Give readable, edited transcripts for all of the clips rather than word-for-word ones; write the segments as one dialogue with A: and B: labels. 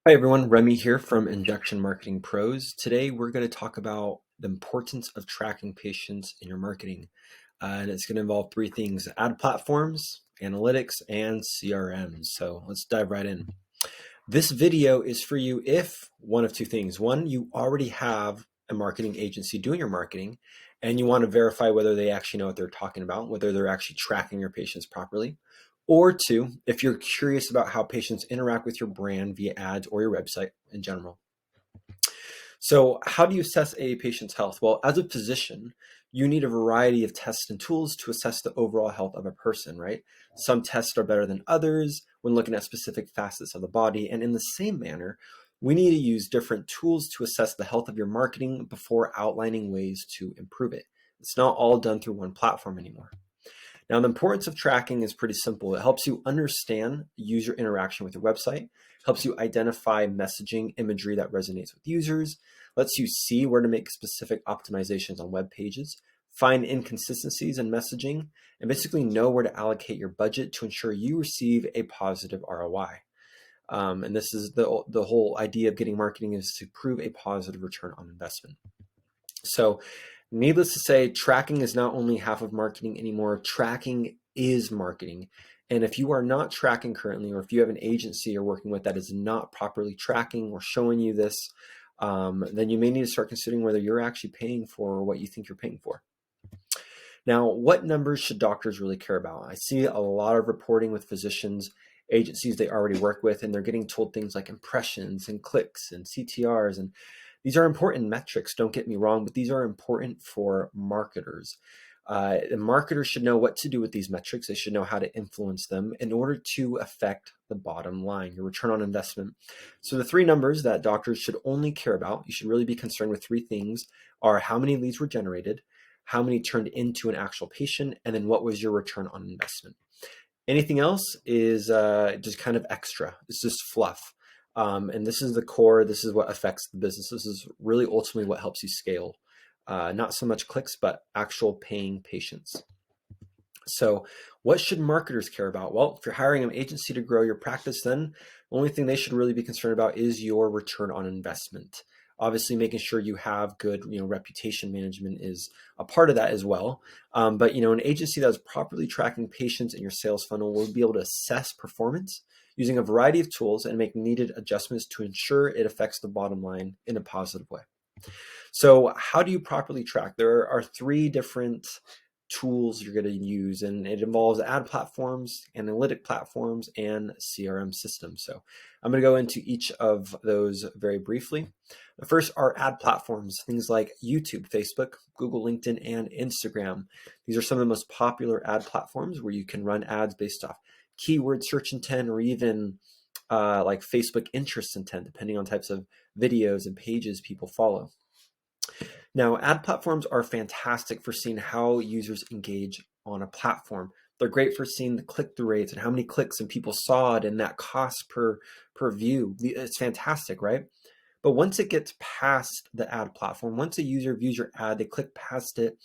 A: Hi everyone, Remy here from Injection Marketing Pros. Today we're going to talk about the importance of tracking patients in your marketing. And it's going to involve three things: ad platforms, analytics, and CRM. So let's dive right in. This video is for you if one of two things. One, you already have a marketing agency doing your marketing and you want to verify whether they actually know what they're talking about, whether they're actually tracking your patients properly. Or two, if you're curious about how patients interact with your brand via ads or your website in general. So, how do you assess a patient's health? Well, as a physician, you need a variety of tests and tools to assess the overall health of a person, right? Some tests are better than others when looking at specific facets of the body. And in the same manner, we need to use different tools to assess the health of your marketing before outlining ways to improve it. It's not all done through one platform anymore. Now, the importance of tracking is pretty simple. It helps you understand user interaction with your website, helps you identify messaging imagery that resonates with users, lets you see where to make specific optimizations on web pages, find inconsistencies in messaging, and basically know where to allocate your budget to ensure you receive a positive ROI. And this is the whole idea of getting marketing, is to prove a positive return on investment. So, needless to say, tracking is not only half of marketing anymore, tracking is marketing. And if you are not tracking currently, or if you have an agency you're working with that is not properly tracking or showing you this, then you may need to start considering whether you're actually paying for what you think you're paying for. Now, what numbers should doctors really care about? I see a lot of reporting with physicians, agencies they already work with, and they're getting told things like impressions and clicks and CTRs. And these are important metrics, don't get me wrong, but these are important for marketers. The marketers should know what to do with these metrics. They should know how to influence them in order to affect the bottom line, your return on investment. So the three numbers that doctors should only care about, you should really be concerned with three things, are how many leads were generated, how many turned into an actual patient, and then what was your return on investment. Anything else is just kind of extra. It's just fluff. And this is the core. This is what affects the business. This is really ultimately what helps you scale. Not so much clicks, but actual paying patients. So what should marketers care about? Well, if you're hiring an agency to grow your practice, then the only thing they should really be concerned about is your return on investment. Obviously, making sure you have good, reputation management is a part of that as well. But an agency that's properly tracking patients in your sales funnel will be able to assess performance using a variety of tools and make needed adjustments to ensure it affects the bottom line in a positive way. So how do you properly track? There are three different tools you're going to use, and it involves ad platforms, analytic platforms, and CRM systems. So I'm going to go into each of those very briefly. The first are ad platforms, things like YouTube, Facebook, Google, LinkedIn, and Instagram. These are some of the most popular ad platforms where you can run ads based off keyword search intent, or even like Facebook interest intent, depending on types of videos and pages people follow. Now, ad platforms are fantastic for seeing how users engage on a platform. They're great for seeing the click-through rates and how many clicks and people saw it and that cost per view. It's fantastic, right? But once it gets past the ad platform, once a user views your ad, they click past it,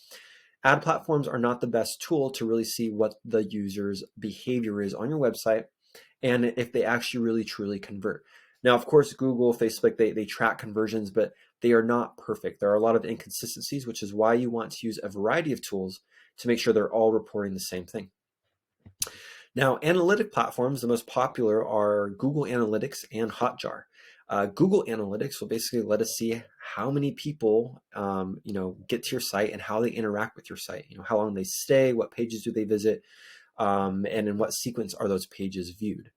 A: ad platforms are not the best tool to really see what the user's behavior is on your website and if they actually really truly convert. Now, of course, Google, Facebook, they track conversions, but they are not perfect. There are a lot of inconsistencies, which is why you want to use a variety of tools to make sure they're all reporting the same thing. Now, analytic platforms, the most popular are Google Analytics and Hotjar. Google Analytics will basically let us see how many people, get to your site and how they interact with your site. How long they stay, what pages do they visit, and in what sequence are those pages viewed.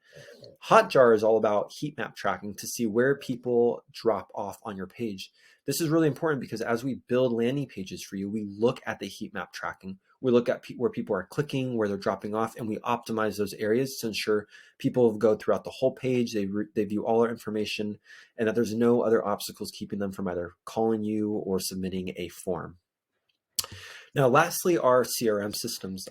A: Hotjar is all about heat map tracking to see where people drop off on your page. This is really important because as we build landing pages for you, we look at the heat map tracking. We look at where people are clicking, where they're dropping off, and we optimize those areas to ensure people go throughout the whole page. They view all our information, and that there's no other obstacles keeping them from either calling you or submitting a form. Now, lastly, are CRM systems.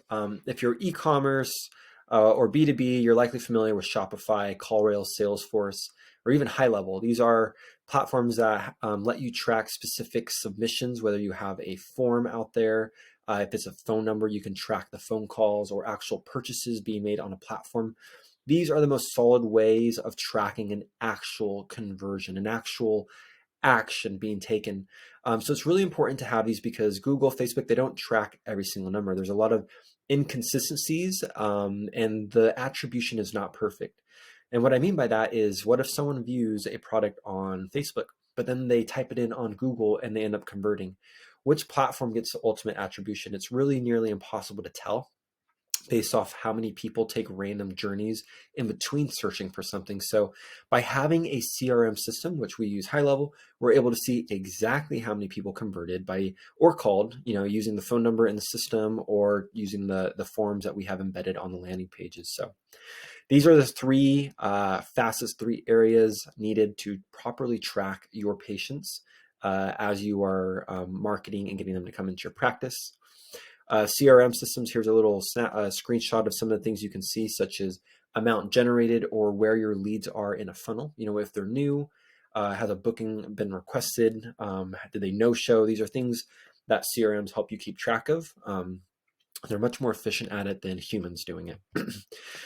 A: If you're e-commerce or B2B, you're likely familiar with Shopify, CallRails, Salesforce, or even HighLevel. These are platforms that let you track specific submissions, whether you have a form out there. If it's a phone number, you can track the phone calls or actual purchases being made on a platform. These are the most solid ways of tracking an actual conversion, an actual action being taken. So it's really important to have these because Google, Facebook, they don't track every single number. There's a lot of inconsistencies, and the attribution is not perfect. And what I mean by that is, what if someone views a product on Facebook, but then they type it in on Google and they end up converting? Which platform gets the ultimate attribution? It's really nearly impossible to tell based off how many people take random journeys in between searching for something. So by having a CRM system, which we use High Level, we're able to see exactly how many people converted by or called, using the phone number in the system or using the forms that we have embedded on the landing pages. So these are the fastest three areas needed to properly track your patients as you are marketing and getting them to come into your practice. CRM systems, here's a little screenshot of some of the things you can see, such as amount generated or where your leads are in a funnel. If they're new, has a booking been requested? Did they no-show? These are things that CRMs help you keep track of. They're much more efficient at it than humans doing it.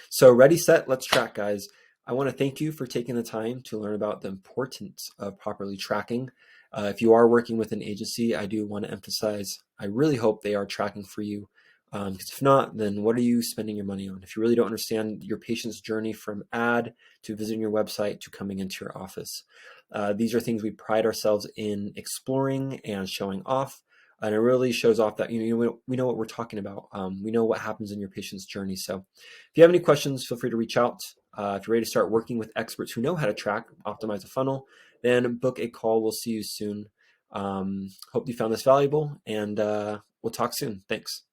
A: So ready, set, let's track, guys. I want to thank you for taking the time to learn about the importance of properly tracking. If you are working with an agency, I do want to emphasize, I really hope they are tracking for you. Because if not, then what are you spending your money on? If you really don't understand your patient's journey from ad to visiting your website to coming into your office. These are things we pride ourselves in exploring and showing off. And it really shows off that we know what we're talking about. We know what happens in your patient's journey. So if you have any questions, feel free to reach out. If you're ready to start working with experts who know how to track, optimize a funnel, then book a call. We'll see you soon. Hope you found this valuable, and we'll talk soon. Thanks.